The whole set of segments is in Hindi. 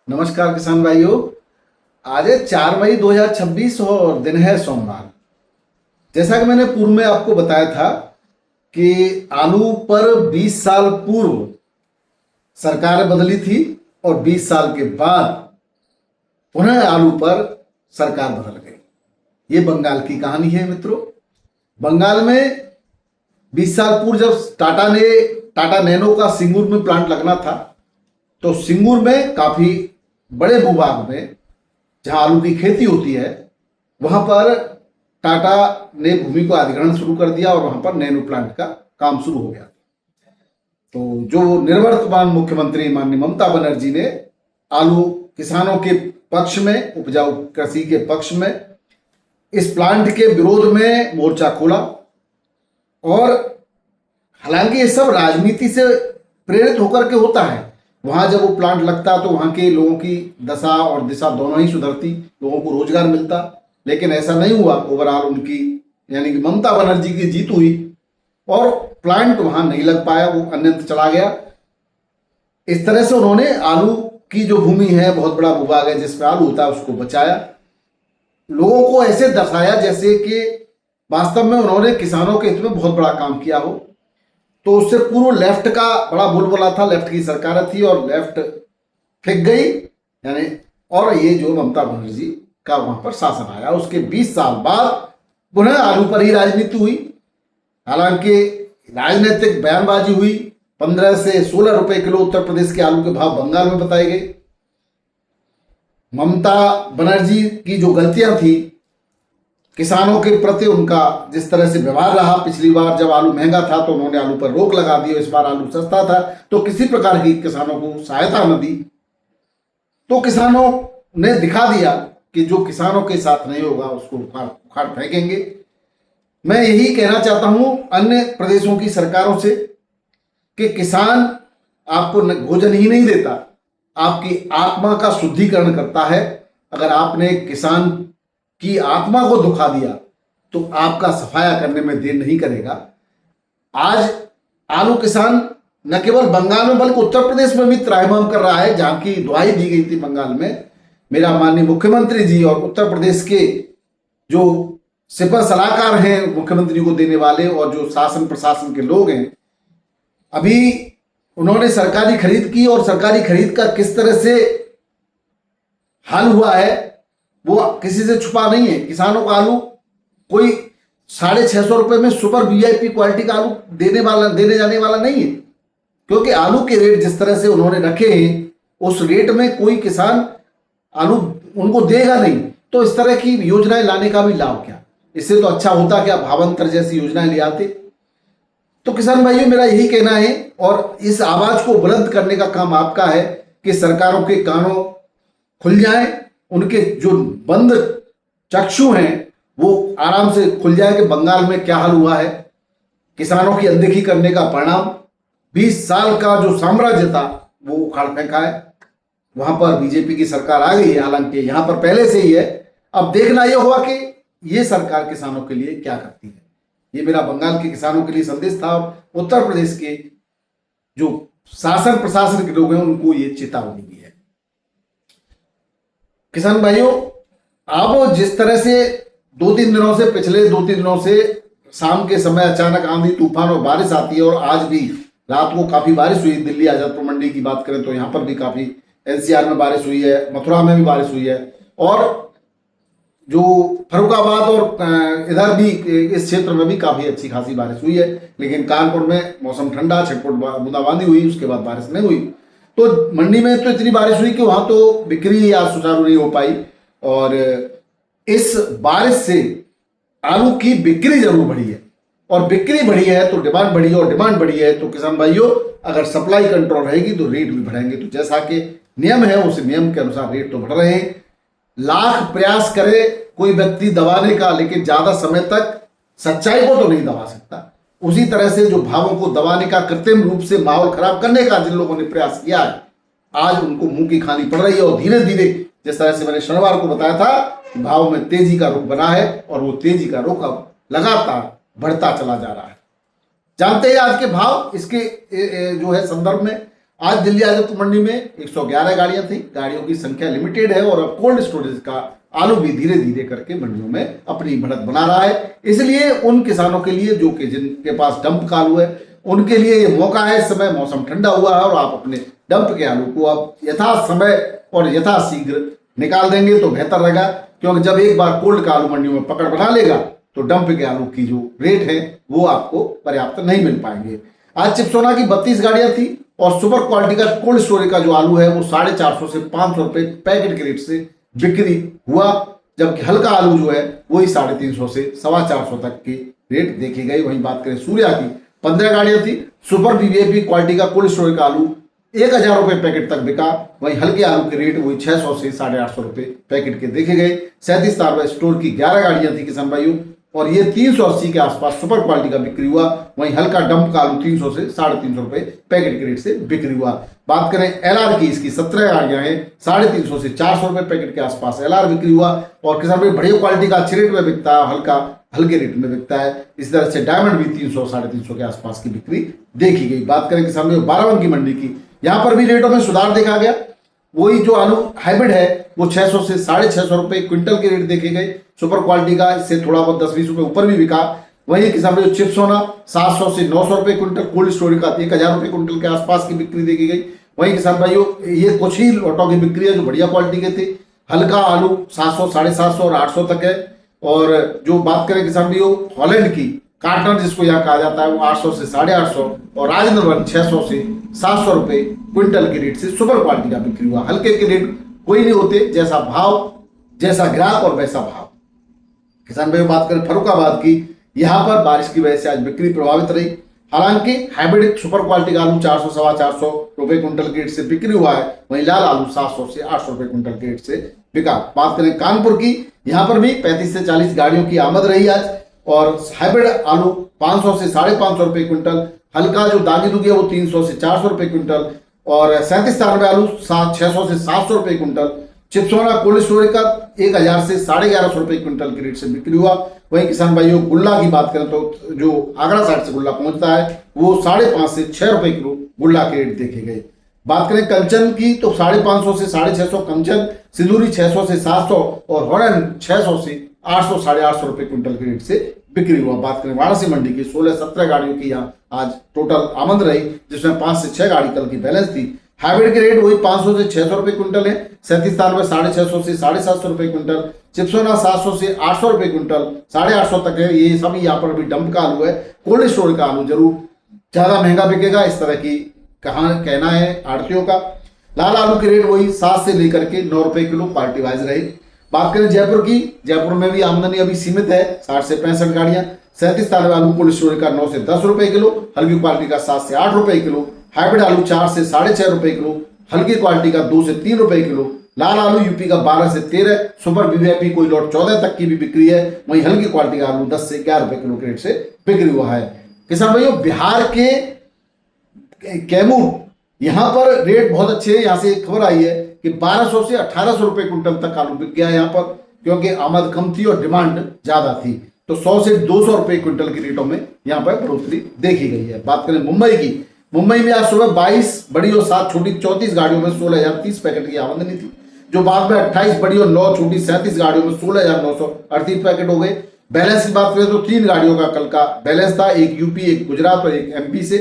नमस्कार किसान भाइयों। आज है 4 मई 2026 और दिन है सोमवार। जैसा कि मैंने पूर्व में आपको बताया था कि आलू पर 20 साल पूर्व सरकार बदली थी और 20 साल के बाद पुनः आलू पर सरकार बदल गई। ये बंगाल की कहानी है मित्रों। बंगाल में 20 साल पूर्व जब टाटा नैनो का सिंगूर में प्लांट लगना था, तो सिंगूर में काफी बड़े भूभाग में जहां आलू की खेती होती है, वहां पर टाटा ने भूमि को अधिग्रहण शुरू कर दिया और वहां पर नैनो प्लांट का काम शुरू हो गया। तो जो निवर्तमान मुख्यमंत्री माननीय ममता बनर्जी ने आलू किसानों के पक्ष में, उपजाऊ कृषि के पक्ष में इस प्लांट के विरोध में मोर्चा खोला। और हालांकि ये सब राजनीति से प्रेरित होकर के होता है। वहां जब वो प्लांट लगता तो वहां के लोगों की दशा और दिशा दोनों ही सुधरती, लोगों को रोजगार मिलता, लेकिन ऐसा नहीं हुआ। ओवरऑल उनकी यानी कि ममता बनर्जी की जीत हुई और प्लांट वहां नहीं लग पाया, वो अन्यत्र चला गया। इस तरह से उन्होंने आलू की जो भूमि है, बहुत बड़ा भूभाग है जिसमें आलू होता है, उसको बचाया। लोगों को ऐसे दर्शाया जैसे कि वास्तव में उन्होंने किसानों के हित में बहुत बड़ा काम किया हो। तो उससे पूर्व लेफ्ट का बड़ा बोलबाला था, लेफ्ट की सरकार थी और लेफ्ट फेंक गई यानी, और ये जो ममता बनर्जी का वहां पर शासन आया, उसके 20 साल बाद पुनः आलू पर ही राजनीति हुई। हालांकि राजनीतिक बयानबाजी हुई। 15 से 16 रुपए किलो उत्तर प्रदेश के आलू के भाव बंगाल में बताए गए। ममता बनर्जी की जो गलतियां थी, किसानों के प्रति उनका जिस तरह से व्यवहार रहा, पिछली बार जब आलू महंगा था तो उन्होंने आलू पर रोक लगा दी, इस बार आलू सस्ता था तो किसी प्रकार की किसानों को सहायता न दी। तो किसानों ने दिखा दिया कि जो किसानों के साथ नहीं होगा उसको उखाड़ फेंकेंगे। मैं यही कहना चाहता हूं अन्य प्रदेशों की सरकारों से कि किसान आपको भोजन ही नहीं देता, आपकी आत्मा का शुद्धिकरण करता है। अगर आपने किसान की आत्मा को दुखा दिया तो आपका सफाया करने में देर नहीं करेगा। आज आलू किसान न केवल बंगाल में बल्कि उत्तर प्रदेश में भी त्राहिमाम कर रहा है, जहां की दुहाई दी गई थी बंगाल में। मेरा माननीय मुख्यमंत्री जी और उत्तर प्रदेश के जो सिपह सलाहकार हैं मुख्यमंत्री को देने वाले और जो शासन प्रशासन के लोग हैं, अभी उन्होंने सरकारी खरीद की और सरकारी खरीद का किस तरह से हाल हुआ है वो किसी से छुपा नहीं है। किसानों का आलू कोई 650 रुपए में सुपर वीआईपी क्वालिटी का आलू देने जाने वाला नहीं है, क्योंकि आलू के रेट जिस तरह से उन्होंने रखे हैं उस रेट में कोई किसान आलू उनको देगा नहीं। तो इस तरह की योजनाएं लाने का भी लाभ क्या? इससे तो अच्छा होता कि आप भावांतर जैसी योजनाएं ले आते। तो किसान भाइयों, मेरा यही कहना है और इस आवाज को बुलंद करने का काम आपका है कि सरकारों के कानों खुल जाएं, उनके जो बंद चक्षु हैं वो आराम से खुल जाए कि बंगाल में क्या हाल हुआ है। किसानों की अनदेखी करने का परिणाम 20 साल का जो साम्राज्य था वो उखाड़ फेंका है। वहां पर बीजेपी की सरकार आ गई है, हालांकि यहां पर पहले से ही है। अब देखना यह हुआ कि ये सरकार किसानों के लिए क्या करती है। ये मेरा बंगाल के किसानों के लिए संदेश था और उत्तर प्रदेश के जो शासन प्रशासन के लोग हैं उनको ये चेतावनी भी है। किसान भाइयों, अब जिस तरह से पिछले 2-3 दिनों से शाम के समय अचानक आंधी तूफान और बारिश आती है, और आज भी रात को काफी बारिश हुई। दिल्ली आजादपुर मंडी की बात करें तो यहां पर भी काफी, एनसीआर में बारिश हुई है, मथुरा में भी बारिश हुई है, और जो फरुखाबाद और इधर भी इस क्षेत्र में भी काफी अच्छी खासी बारिश हुई है। लेकिन कानपुर में मौसम ठंडा, छिटपुट बूंदाबांदी हुई, उसके बाद बारिश नहीं हुई। तो मंडी में तो इतनी बारिश हुई कि वहां तो बिक्री आज सुचारू नहीं हो पाई। और इस बारिश से आलू की बिक्री जरूर बढ़ी है, और बिक्री बढ़ी है तो डिमांड बढ़ी है, और डिमांड बढ़ी है तो किसान भाइयों अगर सप्लाई कंट्रोल रहेगी तो रेट भी बढ़ेंगे। तो जैसा कि नियम है उस नियम के अनुसार रेट तो बढ़ रहे हैं। लाख प्रयास करे कोई व्यक्ति दबाने का, लेकिन ज्यादा समय तक सच्चाई को तो नहीं दबा सकता। उसी तरह से जो भावों को दबाने का, कृत्रिम रूप से माहौल खराब करने का जिन लोगों ने प्रयास किया है, आज उनको मुंह की खानी पड़ रही है। और धीरे धीरे, जिस तरह से मैंने शनिवार को बताया था, भाव में तेजी का रुख बना है, और वो तेजी का रुख अब लगातार बढ़ता चला जा रहा है। जानते हैं आज के भाव इसके जो है संदर्भ में, आज दिल्ली आजत मंडी में 111 गाड़ियां थी। गाड़ियों की संख्या लिमिटेड है और अब कोल्ड स्टोरेज का आलू भी धीरे धीरे करके मंडियों में अपनी बढ़त बना रहा है। इसलिए उन किसानों के लिए जो कि जिनके पास डंप का आलू है, उनके लिए ये मौका है। इस समय मौसम ठंडा हुआ है और आप अपने डंप के आलू को अब यथा समय और यथा शीघ्र निकाल देंगे तो बेहतर रहेगा, क्योंकि जब एक बार कोल्ड का आलू मंडियों में पकड़ बना लेगा तो डंप के आलू की जो रेट है वो आपको पर्याप्त नहीं मिल पाएंगे। आज चिप्सोना की 32 गाड़ियां थी और सुपर क्वालिटी का कोल्ड स्टोरेज का जो आलू है वो 450 से 500 रुपए पैकेट के रेट से बिक्री हुआ, जबकि हल्का आलू जो है वही 350 से 425 तक की रेट देखी गई। वहीं बात करें सूर्या की 15 गाड़ियां थी। सुपर वीवीआईपी क्वालिटी का कोल्ड स्टोरेज का आलू 1000 रुपए पैकेट तक बिका। वहीं हल्के आलू के रेट वही 600 से 850 रुपए पैकेट के देखे गए। 37 तारवा स्टोर की 11 गाड़ियां थी किसान भाइयों और ये 380 के आसपास सुपर क्वालिटी का बिक्री हुआ। वहीं हल्का डंप का आलू 300 से 350 रुपए पैकेट के रेट से बिक्री हुआ। बात करें एलआर की, इसकी 17 गाड़ियां हैं, 350 से 400 रुपए पैकेट के आसपास एलआर बिक्री हुआ। और किसान भाई बढ़िया क्वालिटी का अच्छे रेट में बिकता है, हल्का हल्के रेट में बिकता है। इस तरह से डायमंड भी 300 350 के आसपास की बिक्री देखी गई। बात करें किसान भाई बाराबंकी मंडी की, यहाँ पर भी रेटों में सुधार देखा गया। वही जो आलू हाइब्रिड है वो 600 से 650 रुपए क्विंटल के रेट देखे गए। सुपर क्वालिटी का इससे थोड़ा बहुत 10-20 रुपए ऊपर भी बिका। वहीं किसान भाई चिप्स होना 700 से 900 रुपए क्विंटल, कोल्ड स्टोरेज का 1000 रुपए क्विंटल के आसपास की बिक्री देखी गई। वहीं किसान भाइयों ये कुछ ही लोटों की बिक्री है जो बढ़िया क्वालिटी के थे। हल्का आलू 700, 750 और 800 तक है। और जो बात करें किसान भाइयों हॉलैंड की कार्टनर जिसको यहाँ कहा जाता है वो 800 से 850 और राजेंद्र वन 600 से 700 रुपए क्विंटल के रेट से सुपर क्वालिटी का बिक्री हुआ। हल्के के रेट कोई नहीं होते, जैसा भाव जैसा ग्राहक और वैसा भाव। किसान भाई बात करें फरुखाबाद की, यहाँ पर बारिश की वजह से आज बिक्री प्रभावित रही। हालांकि हाइब्रिड सुपर क्वालिटी का आलू 400 450 रुपए क्विंटल के रेट से बिक्री हुआ है। वहीं लाल आलू 700 से 800 रुपए क्विंटल के रेट से बिका। बात करें कानपुर की, यहाँ पर भी 35 से 40 गाड़ियों की आमद रही आज और हाइब्रिड आलू 500 से 550 रुपए क्विंटल, हल्का जो दागी दुगी है वो 300 से 400 रुपए क्विंटल और 37 तारवे आलू 600 से 700 रुपए क्विंटल। चिप्सोना कोल्ड स्टोरेज का 1000 से 1150 रुपए क्विंटल के रेट से बिक्री हुआ। वहीं किसान भाइयों गुल्ला की बात करें तो जो आगरा साइड से गुल्ला पहुंचता है वो 5.5 से 6 रुपए किलो गुल्ला के रेट देखे गए। बात करें कंचन की तो 550 से 650 कंचन, सिंदूरी 600 से 700 और हॉलैंड 600 से 800 850 रुपए क्विंटल के रेट से बिक्री हुआ। बात करें वाराणसी मंडी की 16-17 गाड़ियों की यहाँ आज टोटल आमद रही, जिसमें 5 से 6 गाड़ी कल की बैलेंस थी। हाइब्रिड के रेट वही 500 से 600 रुपए क्विंटल है। 37 तारवे 650 से 750 रुपए क्विंटल। चिप्सोना 700 से 800 रुपए क्विंटल, 850 तक है। ये सभी यहाँ पर भी डंप का आलू है। कोल्ड स्टोरेज का आलू जरूर ज्यादा महंगा बिकेगा, इस तरह की कहना है आड़तियों का। लाल आलू के रेट वही 7 से लेकर के 9 रुपए किलो पार्टी वाइज रही। बात करें जयपुर की, जयपुर में भी आमदनी अभी सीमित है, 60 से 65 गाड़ियां। 37 तारवे आलू कोल्ड स्टोरेज का 9 से 10 रुपए किलो, हल्की क्वालिटी का 7 से 8 रुपए किलो। हाइब्रिड आलू 4 से 6.5 रुपए किलो, हल्की क्वालिटी का 2 से 3 रुपए किलो। लाल आलू यूपी का 12 से 13, सुपर वीवीआईपी कोई लॉट 14 तक की भी बिक्री है। वहीं हल्की क्वालिटी का आलू 10 से 11 रुपए किलो के रेट से बिक्री हुआ है। किसान भाइयों बिहार के कैमूर यहाँ पर रेट बहुत अच्छे हैं। यहाँ से एक खबर आई है कि 1200 से 1800 रुपए क्विंटल तक आलू बिक गया यहाँ पर, क्योंकि आमद कम थी और डिमांड ज्यादा थी। तो 100 से 200 रुपए क्विंटल की रेटों में यहाँ पर बढ़ोतरी देखी गई है। बात करें मुंबई की, मुंबई में आज सुबह 22 बड़ी और 7 छोटी 34 गाड़ियों में 16,030 पैकेट की आमदनी थी, जो बाद में 28 बड़ी और 9 छोटी 37 गाड़ियों में 16,938 पैकेट हो गए। बैलेंस की बात करें तो 3 गाड़ियों का कल का बैलेंस था, एक यूपी, एक गुजरात और एक एमपी से।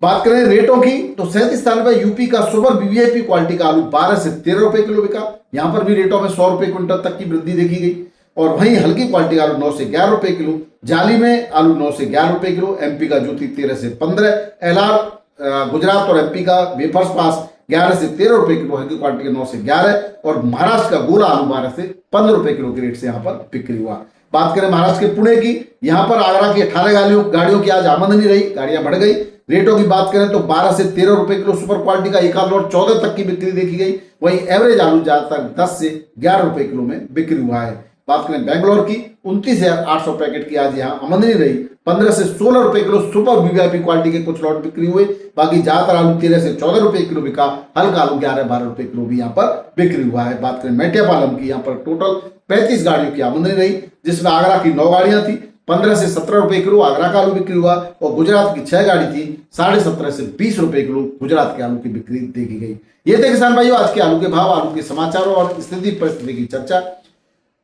बात करें रेटों की तो 37 तारवा यूपी का सुपर वीवीआईपी क्वालिटी का आलू 12 से 13 रुपए किलो बिका। यहाँ पर भी रेटों में 100 रुपए क्विंटल तक की वृद्धि देखी गई। और वहीं हल्की क्वालिटी का आलू 9 से 11 रुपए किलो, जाली में आलू 9 से 11 रुपए किलो, एमपी का ज्योति 13 से 15, एलआर गुजरात और एमपी का वेफर्स पास 11 से 13 रुपए किलो, हल्की क्वालिटी का 9 से 11 और महाराष्ट्र का गोला आलू 12 से 15 रुपए किलो के रेट से यहाँ पर बिक्री हुआ। बात करें महाराष्ट्र के पुणे की, यहाँ पर आगरा की 18 गाड़ियों की आज आमदनी रही, गाड़ियां बढ़ गई। रेटों की बात करें तो 12 से 13 रुपए किलो सुपर क्वालिटी का एक आध लॉट 14 तक की बिक्री देखी गई। वहीं एवरेज आलू ज्यादातर 10 से 11 रुपए किलो में बिक्री हुआ है। बात करें बैंगलोर की, 29,800 पैकेट की आज यहाँ आमदनी रही। 15 से 16 रुपए किलो सुपर वीवीआईपी क्वालिटी के कुछ लॉट बिक्री हुए। बाकी ज्यादातर आलू 13 से 14 रुपए किलो बिका। हल्का आलू 11-12 रुपए किलो भी यहाँ पर बिक्री हुआ है। बात करें मेटियापालम की, यहाँ पर टोटल 35 गाड़ियों की आमदनी रही, जिसमें आगरा की 9 गाड़ियां थी, 15 से 17 रुपए किलो आगरा का आलू बिक्री हुआ और गुजरात की 6 गाड़ी थी 17.5 से 20 रुपए किलो गुजरात के आलू की बिक्री देखी गई। ये थे किसान भाइयों आज के आलू के भाव, आलू के समाचारों और स्थिति परिस्थिति की चर्चा।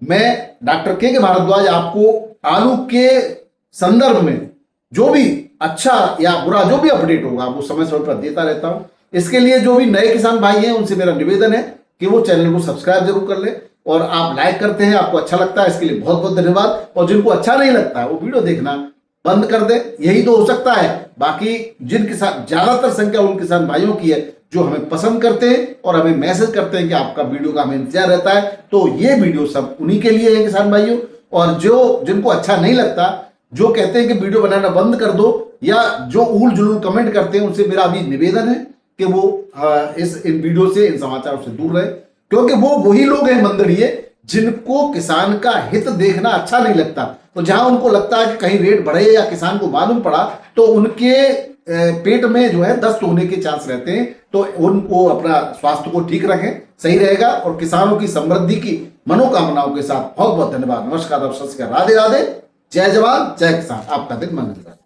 मैं डॉक्टर के भारद्वाज आपको आलू के संदर्भ में जो भी अच्छा या बुरा जो भी अपडेट होगा वो समय समय पर देता रहता हूं। इसके लिए जो भी नए किसान भाई हैं उनसे मेरा निवेदन है कि वो चैनल को सब्सक्राइब जरूर कर ले और आप लाइक करते हैं, आपको अच्छा लगता है, इसके लिए बहुत बहुत धन्यवाद। और जिनको अच्छा नहीं लगता है वो वीडियो देखना बंद कर दे, यही तो हो सकता है। बाकी जिन किसान, ज्यादातर संख्या उन किसान भाइयों की है जो हमें पसंद करते हैं और हमें मैसेज करते हैं कि आपका वीडियो का हमें इंतजार रहता है, तो ये वीडियो सब उन्हीं के लिए है किसान भाइयों। और जो जिनको अच्छा नहीं लगता, जो कहते हैं कि वीडियो बनाना बंद कर दो या जो ऊल जुलूल कमेंट करते हैं, उनसे मेरा अभी निवेदन है कि वो इन वीडियो से, इन समाचारों से दूर रहे, क्योंकि वो वही लोग हैं मंदड़िए जिनको किसान का हित देखना अच्छा नहीं लगता। तो जहां उनको लगता है कि कहीं रेट बढ़े या किसान को मालूम पड़ा तो उनके पेट में जो है दस्त होने के चांस रहते हैं। तो उनको अपना स्वास्थ्य को ठीक रखें, सही रहेगा। और किसानों की समृद्धि की मनोकामनाओं के साथ बहुत बहुत धन्यवाद। नमस्कार, राधे राधे, जय जवान जय किसान। आपका दिन मंगल।